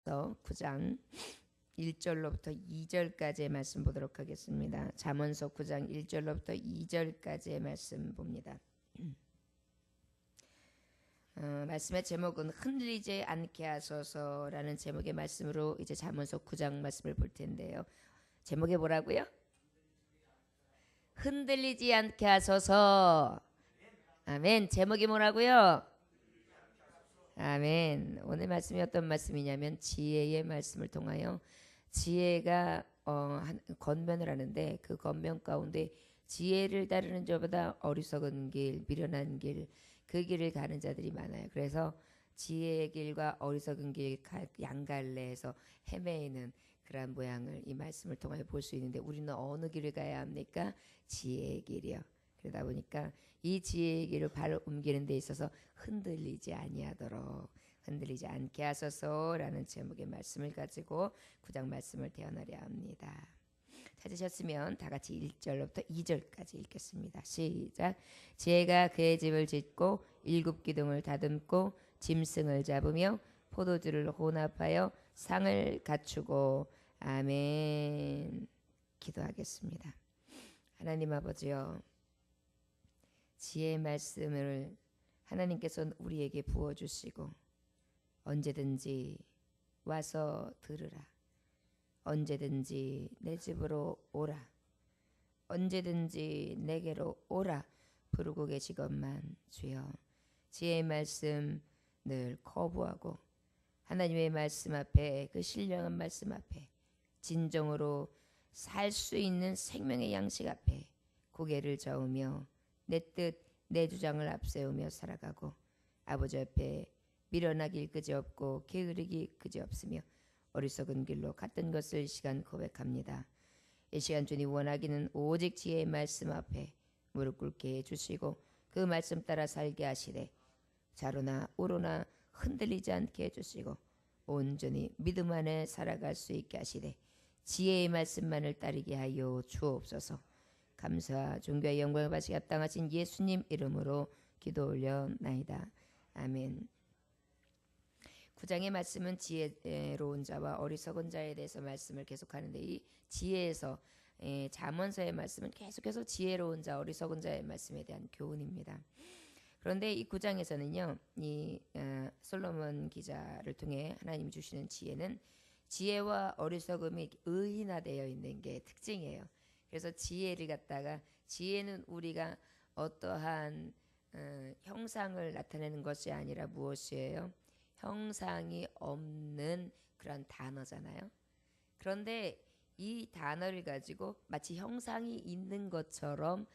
9장 1절로부터 2절까지의 말씀 보도록 하겠습니다. 잠언서 9장 1절로부터 2절까지의 말씀 봅니다. 말씀의 제목은 흔들리지 않게 하소서라는 제목의 말씀으로 이제 잠언서 9장 말씀을 볼 텐데요. 제목이 뭐라고요? 흔들리지 않게 하소서. 아멘. 제목이 뭐라고요? 아멘. 오늘 말씀이 어떤 말씀이냐면 지혜의 말씀을 통하여 지혜가 권면을 하는데 그 권면 가운데 지혜를 따르는 자보다 어리석은 길, 미련한 길, 그 길을 가는 자들이 많아요. 그래서 지혜의 길과 어리석은 길 양갈래에서 헤매이는 그러한 모양을 이 말씀을 통하여 볼 수 있는데 우리는 어느 길을 가야 합니까? 지혜의 길이요. 그러다 보니까 이 지혜의 길을 바로 옮기는 데 있어서 흔들리지 아니하도록 흔들리지 않게 하소서라는 제목의 말씀을 가지고 9장 말씀을 대언하려 합니다. 찾으셨으면 다 같이 1절부터 2절까지 읽겠습니다. 시작. 지혜가 그의 집을 짓고 일곱 기둥을 다듬고 짐승을 잡으며 포도주를 혼합하여 상을 갖추고. 아멘. 기도하겠습니다. 하나님 아버지여, 지혜의 말씀을 하나님께서 우리에게 부어주시고 언제든지 와서 들으라. 언제든지 내 집으로 오라. 언제든지 내게로 오라 부르고 계시건만 주여, 지혜의 말씀 늘 거부하고 하나님의 말씀 앞에, 그 신령한 말씀 앞에 진정으로 살 수 있는 생명의 양식 앞에 고개를 저으며 내 뜻, 내 주장을 앞세우며 살아가고 아버지 앞에 미련하길 그지없고 게으르기 그지없으며 어리석은 길로 갔던 것을 이 시간 고백합니다. 이 시간 주님 원하기는 오직 지혜의 말씀 앞에 무릎 꿇게 해주시고 그 말씀 따라 살게 하시되 좌로나 우로나 흔들리지 않게 해주시고 온전히 믿음 안에 살아갈 수 있게 하시되 지혜의 말씀만을 따르게 하여 주옵소서. 감사와 존귀와 영광을 받으시기 합당하신 예수님 이름으로 기도 올려나이다. 아멘. 9장의 말씀은 지혜로운 자와 어리석은 자에 대해서 말씀을 계속하는데 이 지혜에서 잠언서의 말씀은 계속해서 지혜로운 자, 어리석은 자의 말씀에 대한 교훈입니다. 그런데 이 9장에서는요, 이 솔로몬 기자를 통해 하나님이 주시는 지혜는 지혜와 어리석음이 의인화되어 있는 게 특징이에요. 그래서 지혜를 갖다가, 지혜는 우리가 어떠한 형상을 나타내는 것이 아니라 무엇이에요? 형상이 없는 그런 단어잖아요. 그런데 이 단어를 가지고 마치 형상이 있는 것처럼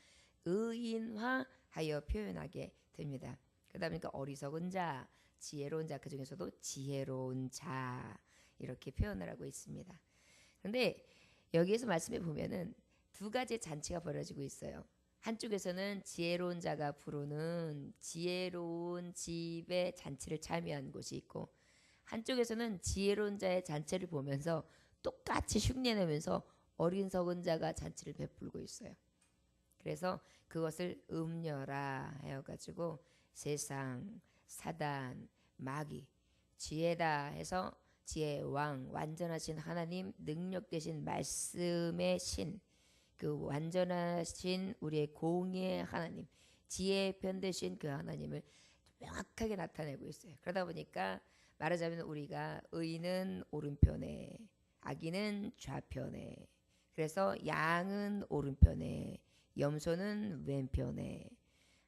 의인화하여 표현하게 됩니다. 그러다 보니까 어리석은 자, 지혜로운 자, 그 중에서도 지혜로운 자 이렇게 표현을 하고 있습니다. 그런데 여기에서 말씀해 보면은 두 가지 잔치가 벌어지고 있어요. 한쪽에서는 지혜로운 자가 부르는 지혜로운 집의 잔치를 참여한 곳이 있고, 한쪽에서는 지혜로운 자의 잔치를 보면서 똑같이 흉내내면서 어리석은 자가 잔치를 베풀고 있어요. 그래서 그것을 음녀라 하여가지고 세상, 사단, 마귀, 지혜다 해서 지혜의 왕, 완전하신 하나님, 능력 되신 말씀의 신, 그 완전하신 우리의 공의의 하나님, 지혜의 편 되신 그 하나님을 명확하게 나타내고 있어요. 그러다 보니까 말하자면 우리가 의인은 오른편에, 악인은 좌편에, 그래서 양은 오른편에, 염소는 왼편에,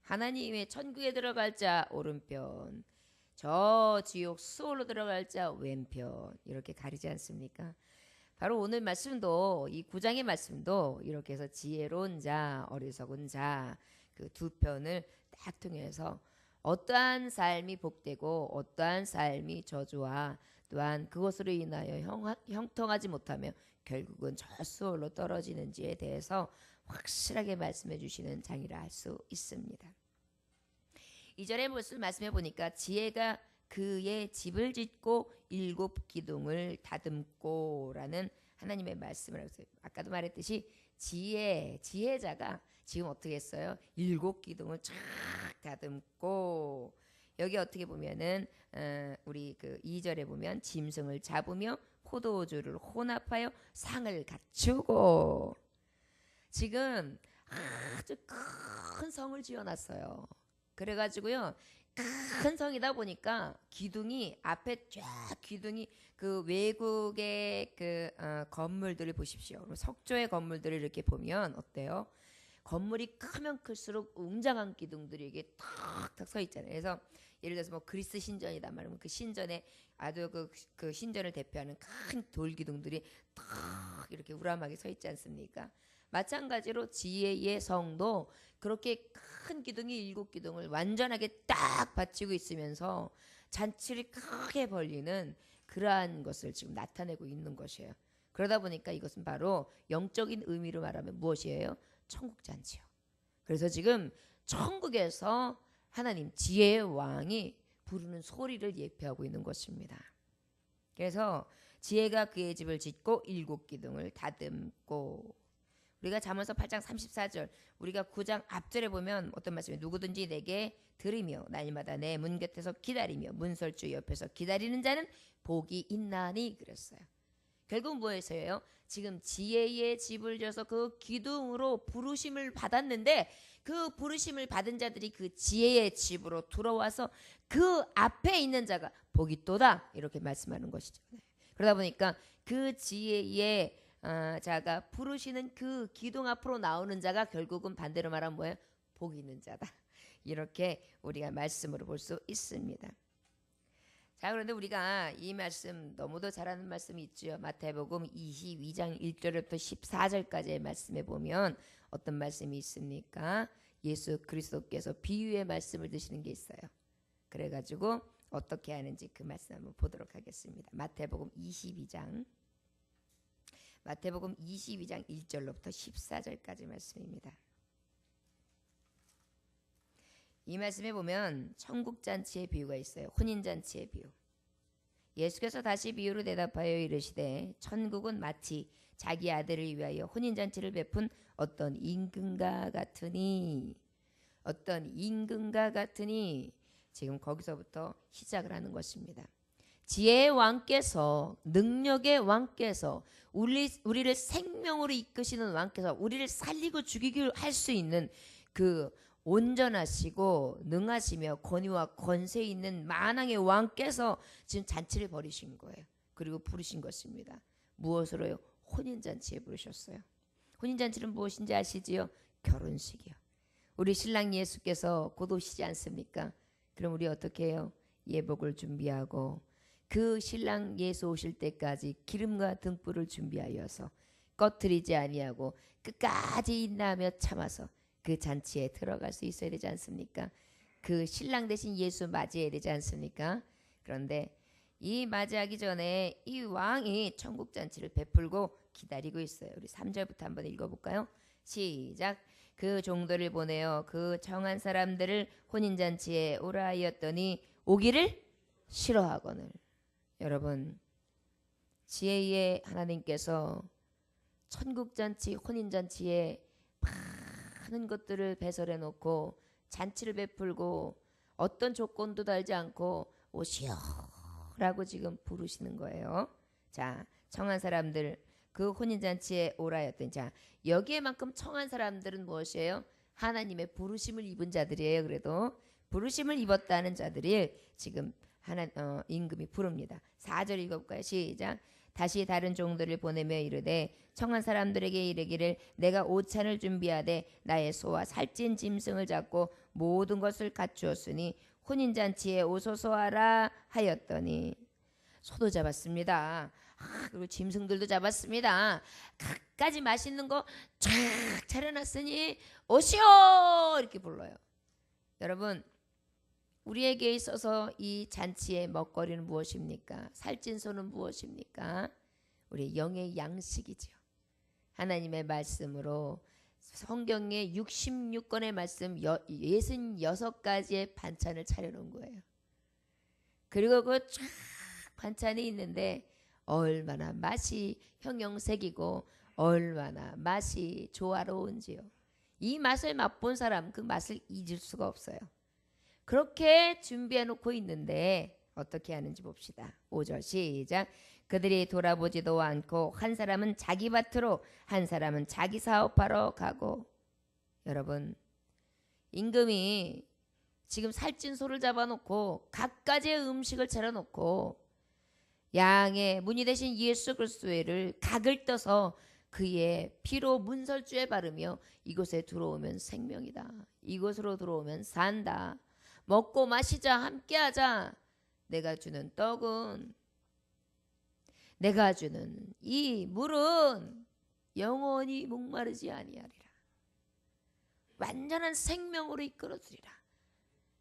하나님의 천국에 들어갈 자 오른편, 저 지옥 수월로 들어갈 자 왼편, 이렇게 가리지 않습니까? 바로 오늘 말씀도, 이 9장의 말씀도 이렇게 해서 지혜로운 자, 어리석은 자, 그 두 편을 딱 통해서 어떠한 삶이 복되고 어떠한 삶이 저주와 또한 그것으로 인하여 형통하지 못하며 결국은 저 수월로 떨어지는지에 대해서 확실하게 말씀해 주시는 장이라 할 수 있습니다. 2절의 모습을 말씀해 보니까 지혜가 그의 집을 짓고 일곱 기둥을 다듬고 라는 하나님의 말씀을 하세요. 아까도 말했듯이 지혜자가 지금 어떻게 했어요? 일곱 기둥을 쫙 다듬고 여기 어떻게 보면은 우리 그 2절에 보면 짐승을 잡으며 포도주를 혼합하여 상을 갖추고 지금 아주 큰 성을 지어놨어요. 그래가지고요 큰 성이다 보니까 기둥이 앞에 쫙 기둥이 그 외국의 그 건물들을 보십시오. 석조의 건물들을 이렇게 보면 어때요? 건물이 크면 클수록 웅장한 기둥들이 이게 탁탁 서 있잖아요. 그래서 예를 들어서 뭐 그리스 신전이다 말하면 그 신전에 아주 그 신전을 대표하는 큰 돌 기둥들이 탁 이렇게 우람하게 서 있지 않습니까? 마찬가지로 지혜의 성도 그렇게 큰 기둥이 7기둥을 완전하게 딱 받치고 있으면서 잔치를 크게 벌리는 그러한 것을 지금 나타내고 있는 것이에요. 그러다 보니까 이것은 바로 영적인 의미로 말하면 무엇이에요? 천국 잔치요. 그래서 지금 천국에서 하나님 지혜의 왕이 부르는 소리를 예표하고 있는 것입니다. 그래서 지혜가 그의 집을 짓고 7기둥을 다듬고 우리가 잠언서 8장 34절 우리가 9장 앞절에 보면 어떤 말씀이 누구든지 내게 들으며 날마다 내 문 곁에서 기다리며 문설주 옆에서 기다리는 자는 복이 있나니 그랬어요. 결국 뭐였어요? 지금 지혜의 집을 져서 그 기둥으로 부르심을 받았는데 그 부르심을 받은 자들이 그 지혜의 집으로 들어와서 그 앞에 있는 자가 복이 있도다 이렇게 말씀하는 것이죠. 그러다 보니까 그 지혜의 자가 부르시는 그 기둥 앞으로 나오는 자가 결국은 반대로 말하면 뭐예요? 복이 있는 자다. 이렇게 우리가 말씀으로 볼 수 있습니다. 자, 그런데 우리가 이 말씀 너무도 잘 아는 말씀이 있죠. 마태복음 22장 1절부터 14절까지의 말씀에 보면 어떤 말씀이 있습니까? 예수 그리스도께서 비유의 말씀을 드시는 게 있어요. 그래가지고 어떻게 하는지 그 말씀 한번 보도록 하겠습니다. 마태복음 22장 1절로부터 14절까지 말씀입니다. 이 말씀에 보면 천국잔치의 비유가 있어요. 혼인잔치의 비유. 예수께서 다시 비유로 대답하여 이르시되 천국은 마치 자기 아들을 위하여 혼인잔치를 베푼 어떤 임금과 같으니 지금 거기서부터 시작을 하는 것입니다. 지혜의 왕께서 능력의 왕께서 우리를 생명으로 이끄시는 왕께서 우리를 살리고 죽이기를 할 수 있는 그 온전하시고 능하시며 권위와 권세 있는 만왕의 왕께서 지금 잔치를 벌이신 거예요. 그리고 부르신 것입니다. 무엇으로요? 혼인잔치에 부르셨어요. 혼인잔치는 무엇인지 아시지요? 결혼식이요. 우리 신랑 예수께서 곧 오시지 않습니까? 그럼 우리 어떻게 해요? 예복을 준비하고 그 신랑 예수 오실 때까지 기름과 등불을 준비하여서 꺼트리지 아니하고 끝까지 인내하며 참아서 그 잔치에 들어갈 수 있어야 되지 않습니까? 그 신랑 대신 예수 맞이해야 되지 않습니까? 그런데 이 맞이하기 전에 이 왕이 천국 잔치를 베풀고 기다리고 있어요. 우리 3절부터 한번 읽어볼까요? 시작. 그 종들을 보내어 그 정한 사람들을 혼인잔치에 오라 하였더니 오기를 싫어하거늘. 여러분, 지혜의 하나님께서 천국잔치 혼인잔치에 많은 것들을 배설해 놓고 잔치를 베풀고 어떤 조건도 달지 않고 오시오라고 지금 부르시는 거예요. 자, 청한 사람들 그 혼인잔치에 오라 했더니 자, 여기에만큼 청한 사람들은 무엇이에요? 하나님의 부르심을 입은 자들이에요. 그래도 부르심을 입었다는 자들이 지금 임금이 부릅니다. 4절 읽어볼까요? 시작. 다시 다른 종들을 보내며 이르되 청한 사람들에게 이르기를 내가 오찬을 준비하되 나의 소와 살찐 짐승을 잡고 모든 것을 갖추었으니 혼인잔치에 오소서 하라 하였더니 소도 잡았습니다. 그리고 짐승들도 잡았습니다. 갖가지 맛있는 거 쫙 차려놨으니 오시오 이렇게 불러요. 여러분, 우리에게 있어서 이 잔치의 먹거리는 무엇입니까? 살찐 소는 무엇입니까? 우리 영의 양식이지요. 하나님의 말씀으로 성경의 66권의 말씀 66가지의 반찬을 차려놓은 거예요. 그리고 그 쫙 반찬이 있는데 얼마나 맛이 형형색이고 얼마나 맛이 조화로운지요. 이 맛을 맛본 사람 그 맛을 잊을 수가 없어요. 그렇게 준비해 놓고 있는데 어떻게 하는지 봅시다. 5절 시작. 그들이 돌아보지도 않고 한 사람은 자기 밭으로 한 사람은 자기 사업하러 가고. 여러분, 임금이 지금 살찐 소를 잡아놓고 갖가지의 음식을 차려놓고 양의 무늬 대신 예수 그리스도를 각을 떠서 그의 피로 문설주에 바르며 이곳에 들어오면 생명이다. 이곳으로 들어오면 산다. 먹고 마시자 함께하자. 내가 주는 떡은 내가 주는 이 물은 영원히 목마르지 아니하리라. 완전한 생명으로 이끌어주리라.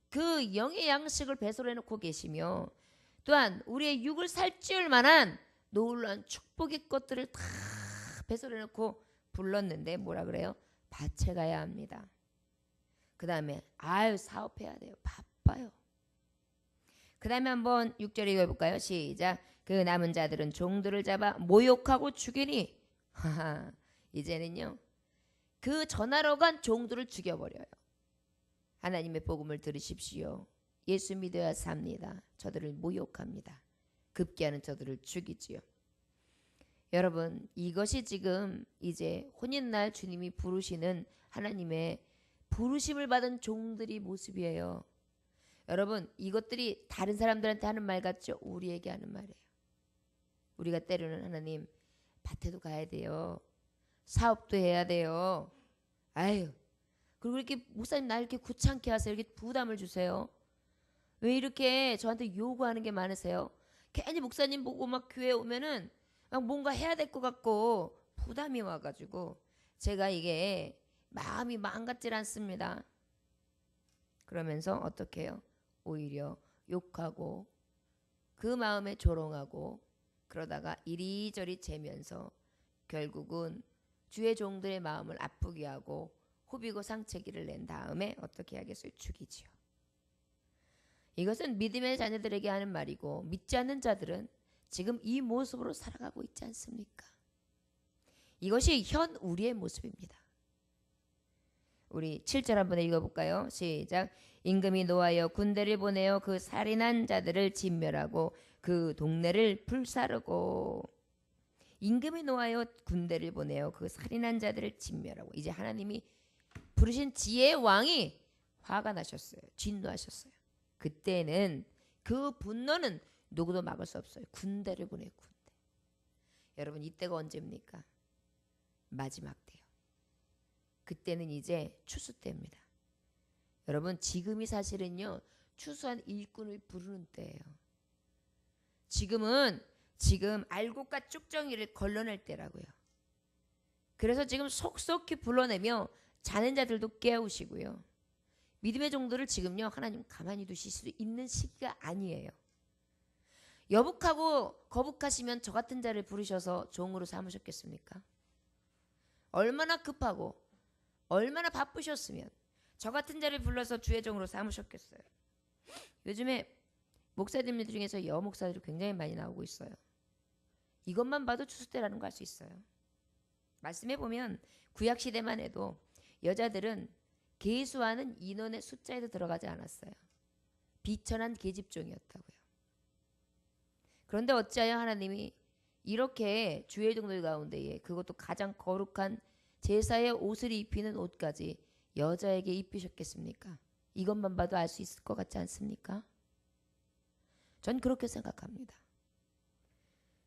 그 영의 양식을 배설해 놓고 계시며 또한 우리의 육을 살찌울 만한 놀라운 축복의 것들을 다 배설해 놓고 불렀는데 뭐라 그래요? 밭에 가야 합니다. 그 다음에 사업해야 돼요. 바빠요. 그 다음에 한번 6절 읽어볼까요? 시작. 그 남은 자들은 종들을 잡아 모욕하고 죽이니 이제는요 그 전하러 간 종들을 죽여버려요. 하나님의 복음을 들으십시오. 예수 믿어야 삽니다. 저들을 모욕합니다. 급기야는 저들을 죽이지요. 여러분, 이것이 지금 이제 혼인날 주님이 부르시는 하나님의 부르심을 받은 종들이 모습이에요. 여러분, 이것들이 다른 사람들한테 하는 말 같죠? 우리에게 하는 말이에요. 우리가 때로는 하나님 밭에도 가야 돼요. 사업도 해야 돼요. 그리고 이렇게 목사님 나 이렇게 귀찮게 하세요. 이렇게 부담을 주세요. 왜 이렇게 저한테 요구하는 게 많으세요? 괜히 목사님 보고 막 교회 오면은 막 뭔가 해야 될 것 같고 부담이 와가지고 제가 이게 마음이 망같질 않습니다. 그러면서 어떻게 해요? 오히려 욕하고 그 마음에 조롱하고 그러다가 이리저리 재면서 결국은 주의 종들의 마음을 아프게 하고 후비고 상체기를 낸 다음에 어떻게 하겠어요? 죽이지요. 이것은 믿음의 자녀들에게 하는 말이고 믿지 않는 자들은 지금 이 모습으로 살아가고 있지 않습니까? 이것이 현 우리의 모습입니다. 우리 7절 한번 읽어볼까요? 시작. 임금이 노하여 군대를 보내어 그 살인한 자들을 진멸하고 그 동네를 불사르고. 임금이 노하여 군대를 보내어 그 살인한 자들을 진멸하고. 이제 하나님이 부르신 지혜의 왕이 화가 나셨어요. 진노하셨어요. 그때는 그 분노는 누구도 막을 수 없어요. 군대를 보내요. 군대. 여러분, 이때가 언제입니까? 마지막 때요. 그때는 이제 추수 때입니다. 여러분, 지금이 사실은요 추수한 일꾼을 부르는 때예요. 지금 알곡과 쭉정이를 걸러낼 때라고요. 그래서 지금 속속히 불러내며 자는 자들도 깨우시고요. 믿음의 종들을 지금요 하나님 가만히 두실 수 있는 시기가 아니에요. 여북하고 거북하시면 저 같은 자를 부르셔서 종으로 삼으셨겠습니까? 얼마나 급하고 얼마나 바쁘셨으면 저 같은 자를 불러서 주의 종으로 삼으셨겠어요. 요즘에 목사님들 중에서 여목사들이 굉장히 많이 나오고 있어요. 이것만 봐도 추수 때라는 거 알 수 있어요. 말씀해 보면 구약 시대만 해도 여자들은 계수하는 인원의 숫자에도 들어가지 않았어요. 비천한 계집종이었다고요. 그런데 어찌하여 하나님이 이렇게 주의 종들 가운데에 그것도 가장 거룩한 제사의 옷을 입히는 옷까지 여자에게 입히셨겠습니까? 이것만 봐도 알 수 있을 것 같지 않습니까? 전 그렇게 생각합니다.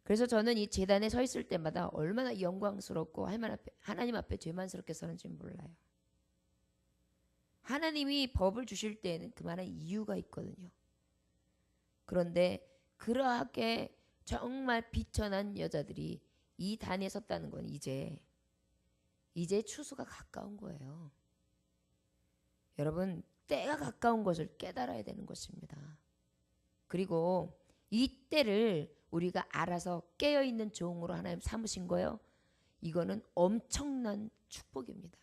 그래서 저는 이 제단에 서 있을 때마다 얼마나 영광스럽고 하나님 앞에 죄만스럽게 서는지 몰라요. 하나님이 법을 주실 때에는 그만한 이유가 있거든요. 그런데 그러하게 정말 비천한 여자들이 이 단에 섰다는 건 이제 추수가 가까운 거예요. 여러분, 때가 가까운 것을 깨달아야 되는 것입니다. 그리고 이 때를 우리가 알아서 깨어있는 종으로 하나님 삼으신 거예요. 이거는 엄청난 축복입니다.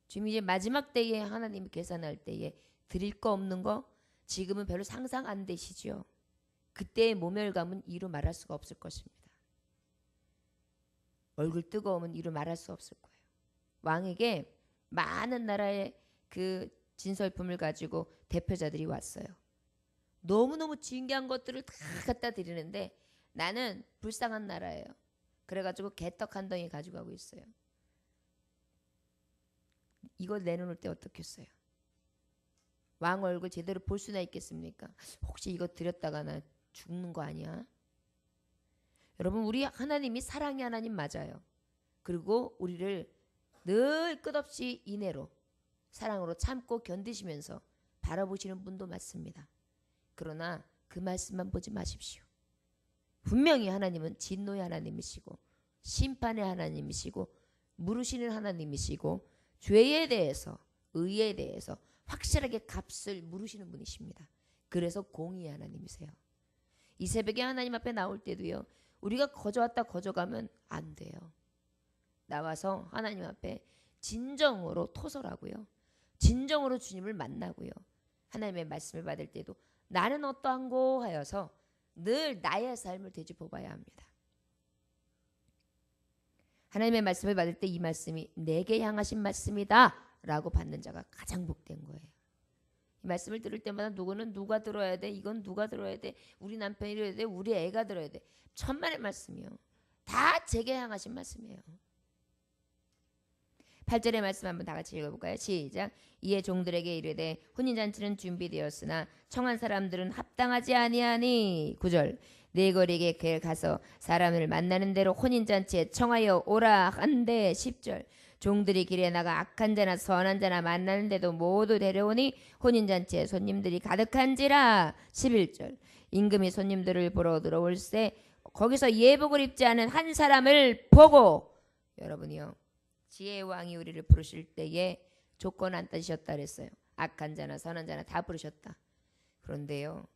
지금 이제 마지막 때에 하나님이 계산할 때에 드릴 거 없는 거 지금은 별로 상상 안 되시죠. 그때의 모멸감은 이루 말할 수가 없을 것입니다. 얼굴 뜨거움은 이루 말할 수 없을 거예요. 왕에게 많은 나라의 그 진설품을 가지고 대표자들이 왔어요. 너무너무 진귀한 것들을 다 갖다 드리는데 나는 불쌍한 나라예요. 그래가지고 개떡 한 덩이 가져가고 있어요. 이걸 내놓을 때 어떻겠어요? 왕 얼굴 제대로 볼 수나 있겠습니까? 혹시 이거 드렸다가 나 죽는 거 아니야? 여러분, 우리 하나님이 사랑의 하나님 맞아요. 그리고 우리를 늘 끝없이 인애로 사랑으로 참고 견디시면서 바라보시는 분도 맞습니다. 그러나 그 말씀만 보지 마십시오. 분명히 하나님은 진노의 하나님이시고 심판의 하나님이시고 물으시는 하나님이시고 죄에 대해서 의에 대해서 확실하게 값을 물으시는 분이십니다. 그래서 공의의 하나님이세요. 이 새벽에 하나님 앞에 나올 때도요. 우리가 거저왔다 거저가면 안 돼요. 나와서 하나님 앞에 진정으로 토설하고요. 진정으로 주님을 만나고요. 하나님의 말씀을 받을 때도 나는 어떠한고 하여서 늘 나의 삶을 되짚어봐야 합니다. 하나님의 말씀을 받을 때 이 말씀이 내게 향하신 말씀이다 라고 받는 자가 가장 복된 거예요. 이 말씀을 들을 때마다 누구는 누가 들어야 돼? 이건 누가 들어야 돼? 우리 남편이 들어야 돼? 우리 애가 들어야 돼? 천만의 말씀이요. 다 제게 향하신 말씀이에요. 8절의 말씀 한번 다 같이 읽어볼까요? 시작. 이에 종들에게 이르되 혼인잔치는 준비되었으나 청한 사람들은 합당하지 아니하니. 9절. 네 거리에 가서 사람을 만나는 대로 혼인잔치에 청하여 오라 한대. 10절. 종들이 길에 나가 악한 자나 선한 자나 만나는데도 모두 데려오니 혼인잔치에 손님들이 가득한지라. 11절. 임금이 손님들을 보러 들어올세 거기서 예복을 입지 않은 한 사람을 보고. 여러분이요, 지혜의 왕이 우리를 부르실 때에 조건 안 따지셨다 그랬어요. 악한 자나 선한 자나 다 부르셨다. 그런데요,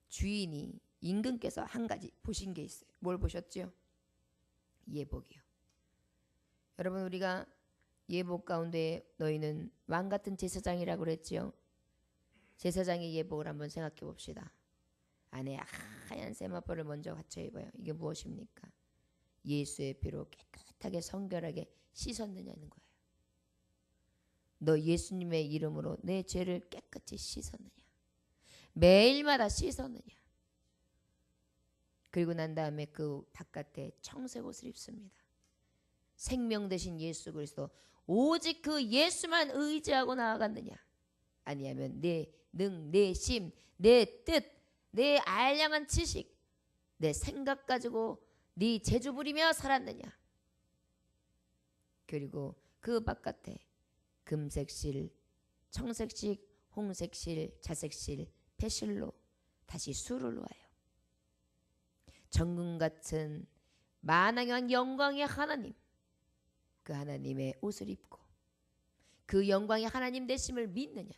주인이 임금께서 한 가지 보신 게 있어요. 뭘 보셨죠? 예복이요. 여러분, 우리가 예복 가운데 너희는 왕 같은 제사장이라고 그랬지요. 제사장의 예복을 한번 생각해 봅시다. 안에 하얀 세마포를 먼저 갖춰 입어요. 이게 무엇입니까? 예수의 피로 깨끗하게 성결하게 씻었느냐는 거예요. 너 예수님의 이름으로 내 죄를 깨끗이 씻었느냐? 매일마다 씻었느냐? 그리고 난 다음에 그 바깥에 청색 옷을 입습니다. 생명 되신 예수 그리스도 오직 그 예수만 의지하고 나아갔느냐? 아니하면 내 능, 내 심, 내 뜻, 내 알량한 지식, 내 생각 가지고 네 재주 부리며 살았느냐? 그리고 그 바깥에 금색실, 청색실, 홍색실, 자색실, 배실로 다시 술을 놓아요. 정금 같은 만왕의 영광의 하나님, 그 하나님의 옷을 입고 그 영광의 하나님 되심을 믿느냐?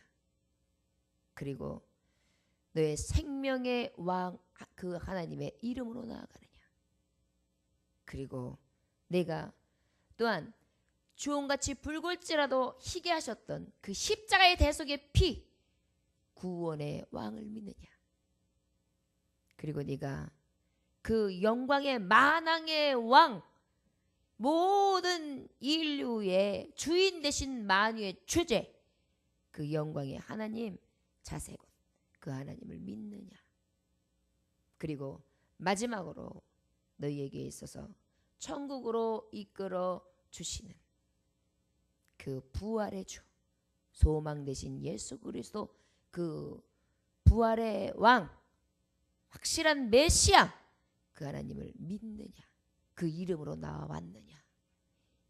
그리고 너의 생명의 왕 그 하나님의 이름으로 나아가느냐? 그리고 내가 또한 주홍같이 붉을지라도 희게 하셨던 그 십자가의 대속의 피 구원의 왕을 믿느냐? 그리고 네가 그 영광의 만왕의 왕 모든 인류의 주인 되신 만유의 주제 그 영광의 하나님 자세곧 그 하나님을 믿느냐? 그리고 마지막으로 너희에게 있어서 천국으로 이끌어 주시는 그 부활의 주 소망 되신 예수 그리스도 그 부활의 왕 확실한 메시아 그 하나님을 믿느냐? 그 이름으로 나와왔느냐?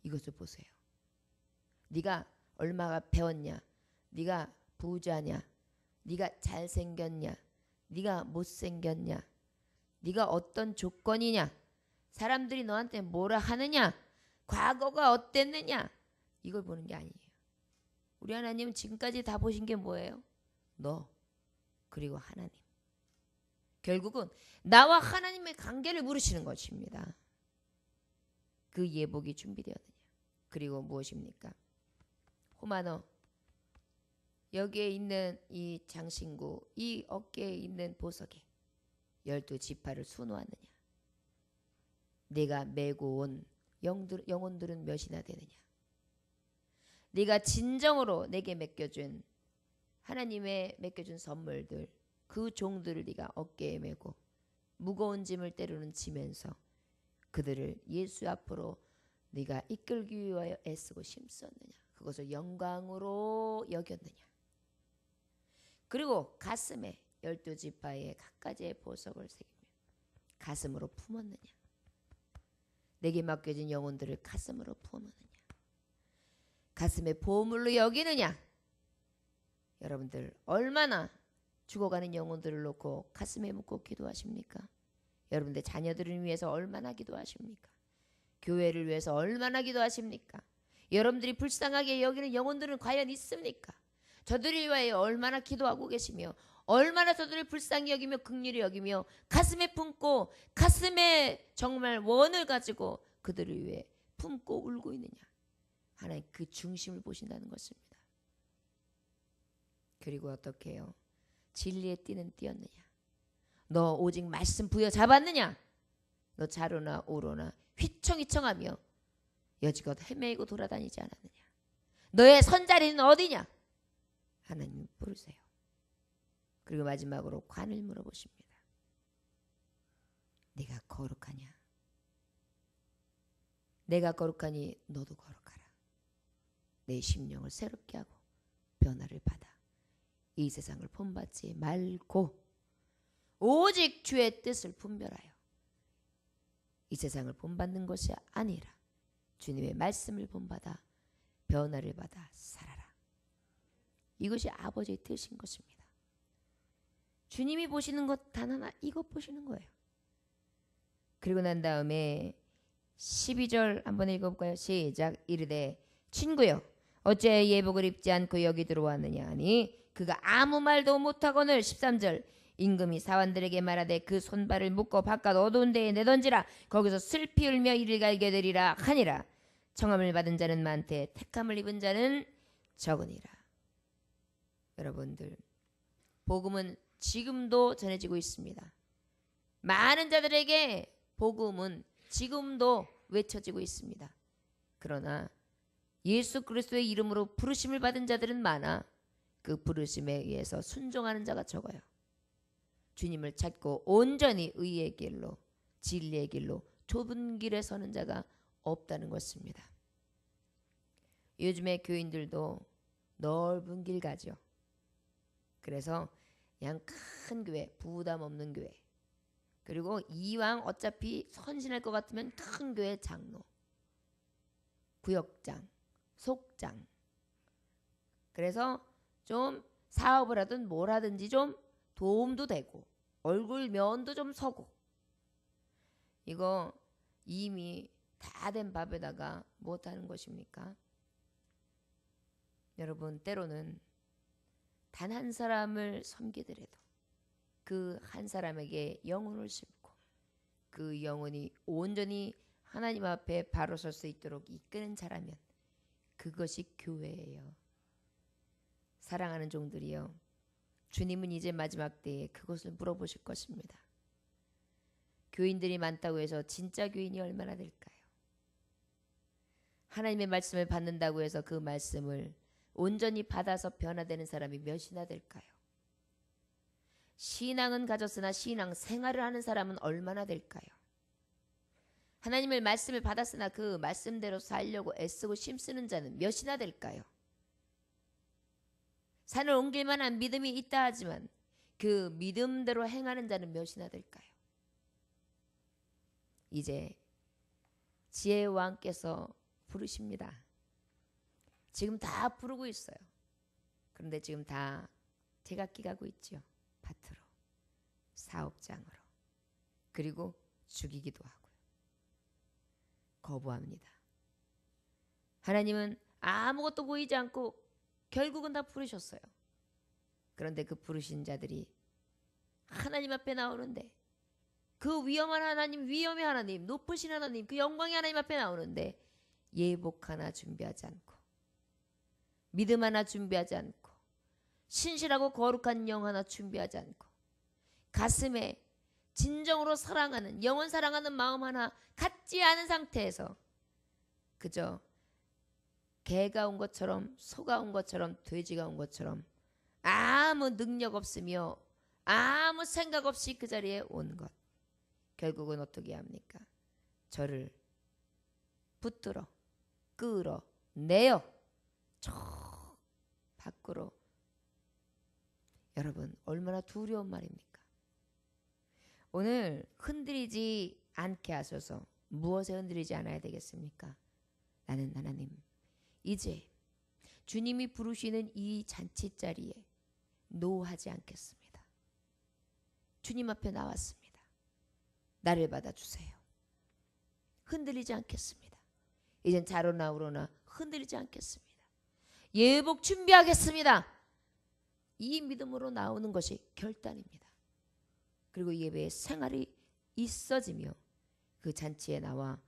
이것을 보세요. 네가 얼마가 배웠냐? 네가 부자냐? 네가 잘생겼냐? 네가 못생겼냐? 네가 어떤 조건이냐? 사람들이 너한테 뭐라 하느냐? 과거가 어땠느냐? 이걸 보는 게 아니에요. 우리 하나님은 지금까지 다 보신 게 뭐예요? 너 그리고 하나님. 결국은 나와 하나님의 관계를 물으시는 것입니다. 그 예복이 준비되었느냐? 그리고 무엇입니까? 호마너 여기에 있는 이 장신구 이 어깨에 있는 보석에 12지파를 수놓았느냐? 내가 메고 온 영혼들은 몇이나 되느냐? 네가 진정으로 내게 맡겨준 하나님의 맡겨준 선물들, 그 종들을 네가 어깨에 메고 무거운 짐을 때로는 지면서 그들을 예수 앞으로 네가 이끌기 위하여 애쓰고 힘썼느냐? 그것을 영광으로 여겼느냐? 그리고 가슴에 12지파의 각가지의 보석을 새기며 가슴으로 품었느냐? 내게 맡겨진 영혼들을 가슴으로 품었느냐? 가슴에 보물로 여기느냐? 여러분들 얼마나 죽어가는 영혼들을 놓고 가슴에 묻고 기도하십니까? 여러분들 자녀들을 위해서 얼마나 기도하십니까? 교회를 위해서 얼마나 기도하십니까? 여러분들이 불쌍하게 여기는 영혼들은 과연 있습니까? 저들을 위하여 얼마나 기도하고 계시며 얼마나 저들을 불쌍히 여기며 긍휼히 여기며 가슴에 품고 가슴에 정말 원을 가지고 그들을 위해 품고 울고 있느냐? 하나님 그 중심을 보신다는 것입니다. 그리고 어떻게 해요? 진리의 띠는 띄었느냐? 너 오직 말씀 부여잡았느냐? 너 좌로나 우로나 휘청휘청하며 여지껏 헤매이고 돌아다니지 않았느냐? 너의 선자리는 어디냐? 하나님 부르세요. 그리고 마지막으로 관을 물어보십니다. 네가 거룩하냐? 내가 거룩하니 너도 거룩하라. 내 심령을 새롭게 하고 변화를 받아 이 세상을 본받지 말고 오직 주의 뜻을 분별하여 이 세상을 본받는 것이 아니라 주님의 말씀을 본받아 변화를 받아 살아라. 이것이 아버지의 뜻인 것입니다. 주님이 보시는 것 단 하나, 이것 보시는 거예요. 그리고 난 다음에 12절 한번 읽어볼까요? 시작. 이르되 친구여 어째 예복을 입지 않고 여기 들어왔느냐 하니 그가 아무 말도 못하거늘 13절 임금이 사환들에게 말하되 그 손발을 묶어 바깥 어두운 데에 내던지라. 거기서 슬피 울며 이를 갈게 되리라 하니라. 청함을 받은 자는 많되 택함을 입은 자는 적으니라. 여러분들 복음은 지금도 전해지고 있습니다. 많은 자들에게 복음은 지금도 외쳐지고 있습니다. 그러나 예수 그리스도의 이름으로 부르심을 받은 자들은 많아 그 부르심에 의해서 순종하는 자가 적어요. 주님을 찾고 온전히 의의 길로 진리의 길로 좁은 길에 서는 자가 없다는 것입니다. 요즘에 교인들도 넓은 길 가죠. 그래서 그냥 큰 교회, 부담 없는 교회, 그리고 이왕 어차피 선신할 것 같으면 큰 교회 장로, 구역장, 속장. 그래서 좀 사업을 하든 뭘 하든지 좀 도움도 되고 얼굴 면도 좀 서고. 이거 이미 다 된 밥에다가 못하는 것입니까? 여러분 때로는 단 한 사람을 섬기더라도 그 한 사람에게 영혼을 심고 그 영혼이 온전히 하나님 앞에 바로 설 수 있도록 이끄는 자라면 그것이 교회예요. 사랑하는 종들이여, 주님은 이제 마지막 때에 그것을 물어보실 것입니다. 교인들이 많다고 해서 진짜 교인이 얼마나 될까요? 하나님의 말씀을 받는다고 해서 그 말씀을 온전히 받아서 변화되는 사람이 몇이나 될까요? 신앙은 가졌으나 신앙 생활을 하는 사람은 얼마나 될까요? 하나님의 말씀을 받았으나 그 말씀대로 살려고 애쓰고 힘쓰는 자는 몇이나 될까요? 산을 옮길 만한 믿음이 있다 하지만 그 믿음대로 행하는 자는 몇이나 될까요? 이제 지혜의 왕께서 부르십니다. 지금 다 부르고 있어요. 그런데 지금 다 제각기 가고 있죠. 밭으로, 사업장으로, 그리고 죽이기도 하고요. 거부합니다. 하나님은 아무것도 보이지 않고 결국은 다 부르셨어요. 그런데 그 부르신 자들이 하나님 앞에 나오는데, 그 위험한 하나님, 위험의 하나님, 높으신 하나님, 그 영광의 하나님 앞에 나오는데 예복 하나 준비하지 않고, 믿음 하나 준비하지 않고, 신실하고 거룩한 영 하나 준비하지 않고, 가슴에 진정으로 사랑하는, 영원 사랑하는 마음 하나 갖지 않은 상태에서 그저 개가 온 것처럼, 소가 온 것처럼, 돼지가 온 것처럼 아무 능력 없으며 아무 생각 없이 그 자리에 온 것. 결국은 어떻게 합니까? 저를 붙들어 끌어내어 저 밖으로. 여러분 얼마나 두려운 말입니까? 오늘 흔들리지 않게 하소서. 무엇에 흔들리지 않아야 되겠습니까? 나는 하나님 이제 주님이 부르시는 이 잔치자리에 노하지 않겠습니다. 주님 앞에 나왔습니다. 나를 받아주세요. 흔들리지 않겠습니다. 이젠 자로나 우로나 흔들리지 않겠습니다. 예복 준비하겠습니다. 이 믿음으로 나오는 것이 결단입니다. 그리고 예배의 생활이 있어지며 그 잔치에 나와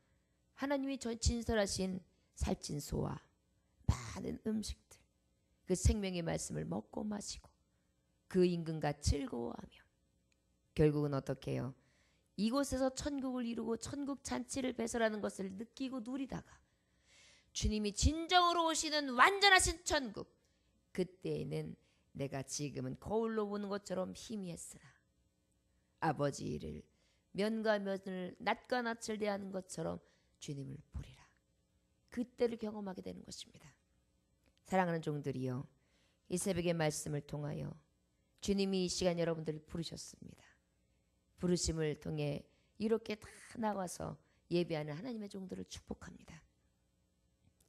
하나님이 진설하신 살찐 소와 많은 음식들, 그 생명의 말씀을 먹고 마시고 그 임금과 즐거워하며 결국은 어떻게 해요? 이곳에서 천국을 이루고 천국 잔치를 배설하는 것을 느끼고 누리다가 주님이 진정으로 오시는 완전하신 천국, 그때에는 내가 지금은 거울로 보는 것처럼 희미했으나 아버지를 면과 면을 낫과 낯을 대하는 것처럼 주님을 보리라. 그때를 경험하게 되는 것입니다. 사랑하는 종들이여, 이 새벽의 말씀을 통하여 주님이 이 시간 여러분들을 부르셨습니다. 부르심을 통해 이렇게 다 나와서 예배하는 하나님의 종들을 축복합니다.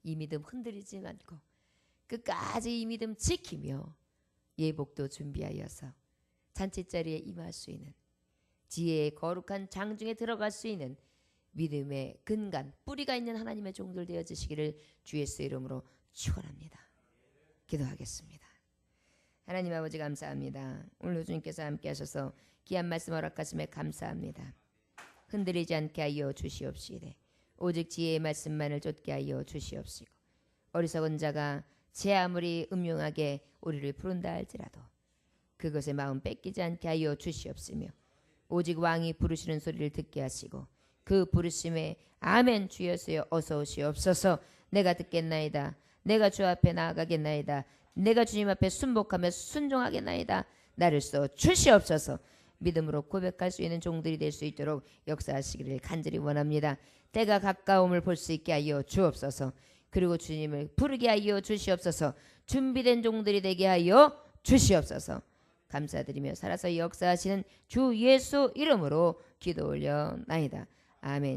이 믿음 흔들리지 않고 끝까지 이 믿음 지키며 예복도 준비하여서 잔치자리에 임할 수 있는, 지혜의 거룩한 장중에 들어갈 수 있는 믿음의 근간, 뿌리가 있는 하나님의 종들 되어주시기를 주 예수의 이름으로 축원합니다. 기도하겠습니다. 하나님 아버지 감사합니다. 오늘 주님께서 함께 하셔서 귀한 말씀 허락하심에 감사합니다. 흔들리지 않게 하여 주시옵시되 오직 지혜의 말씀만을 좇게 하여 주시옵시고, 어리석은 자가 제 아무리 음흉하게 우리를 부른다 할지라도 그것의 마음 뺏기지 않게 하여 주시옵시며, 오직 왕이 부르시는 소리를 듣게 하시고 그 부르심에 아멘 주 예수여 어서 오시옵소서. 내가 듣겠나이다. 내가 주 앞에 나아가겠나이다. 내가 주님 앞에 순복하며 순종하겠나이다. 나를 써 주시옵소서. 믿음으로 고백할 수 있는 종들이 될 수 있도록 역사하시기를 간절히 원합니다. 때가 가까움을 볼 수 있게 하여 주옵소서. 그리고 주님을 부르게 하여 주시옵소서. 준비된 종들이 되게 하여 주시옵소서. 감사드리며 살아서 역사하시는 주 예수 이름으로 기도 올려나이다. 아멘.